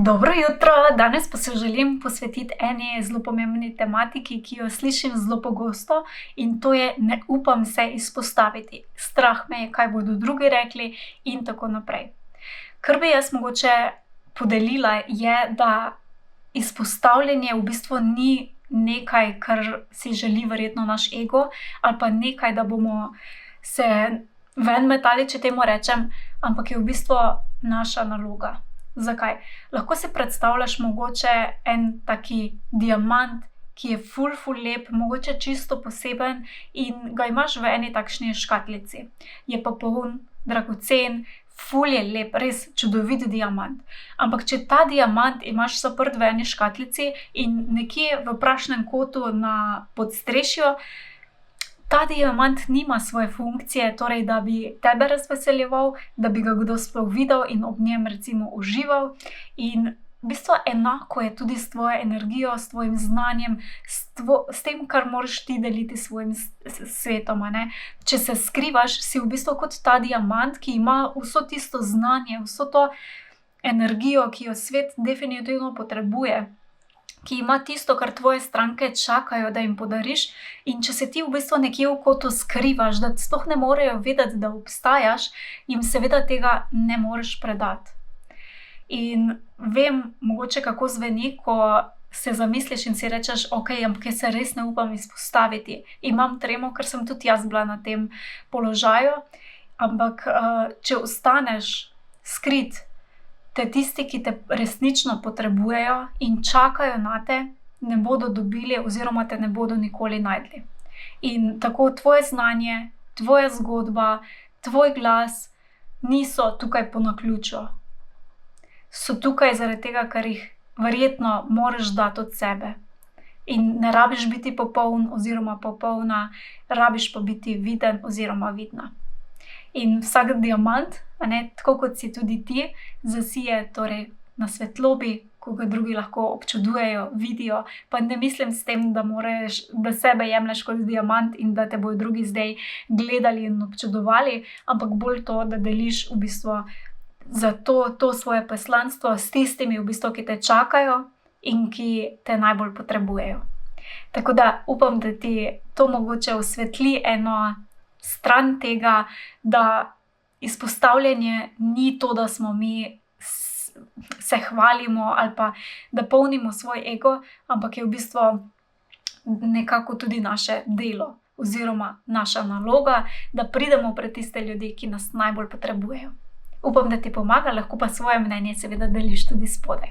Dobro jutro, danes pa se želim posvetiti eni zelo pomembni tematiki, ki jo slišim zelo pogosto, in to je: ne upam se izpostaviti. Strah me je, kaj bodo drugi rekli in tako naprej. Kar bi jaz mogoče podelila, je, da izpostavljanje v bistvu ni nekaj, kar si želi verjetno naš ego, ali pa nekaj, da bomo se ven metali, če temu rečem, ampak je v bistvu naša naloga. Zakaj? Lahko si predstavljaš mogoče en taki diamant, ki je ful lep, mogoče čisto poseben, in ga imaš v eni takšni škatlici. Je pa poln, dragocen, ful je lep, res čudovit diamant. Ampak če ta diamant imaš zaprt v eni škatlici in nekje v prašnem kotu na podstrešju, ta diamant nima svoje funkcije, torej da bi tebe razveseljeval, da bi ga kdo sploh videl in ob njem recimo užival. In v bistvu enako je tudi s tvojo energijo, s tvojim znanjem, s tem, kar moraš ti deliti s svojim svetom, a ne. Če se skrivaš, si v bistvu kot ta diamant, ki ima vso tisto znanje, vso to energijo, ki jo svet definitivno potrebuje, ki ima tisto, kar tvoje stranke čakajo, da jim podariš, in če se ti v bistvu nekje v kotu skrivaš, da sploh ne morejo vedeti, da obstajaš, jim seveda tega ne moreš predati. In vem mogoče, kako zveni, ko se zamisliš in si rečeš: okej, ampak jaz se res ne upam izpostaviti. Imam tremo, ker sem tudi jaz bila na tem položaju, ampak če ostaneš skrit, te tisti, ki te resnično potrebujejo in čakajo nate, ne bodo dobili oziroma te ne bodo nikoli našli. In tako tvoje znanje, tvoja zgodba, tvoj glas niso tukaj po naključju. So tukaj zaradi tega, ker jih verjetno moraš dati od sebe. In ne rabiš biti popoln oziroma popolna, rabiš pa biti viden oziroma vidna. In vsak diamant, a ne, tako kot si tudi ti, zasije torej na svetlobi, ko ga drugi lahko občudujejo, vidijo. Pa ne mislim s tem, da sebe jemlješ kot diamant in da te bodo drugi zdaj gledali in občudovali, ampak bolj to, da deliš v bistvu za to svoje poslanstvo s tistimi, v bistvu, ki te čakajo in ki te najbolj potrebujejo. Tako da upam, da ti to mogoče osvetli eno stran tega, da izpostavljanje ni to, da smo mi se hvalimo ali pa da polnimo svoj ego, ampak je v bistvu nekako tudi naše delo oziroma naša naloga, da pridemo pred tiste ljudi, ki nas najbolj potrebujejo. Upam, da ti pomaga, lahko pa svoje mnenje seveda deliš tudi spodaj.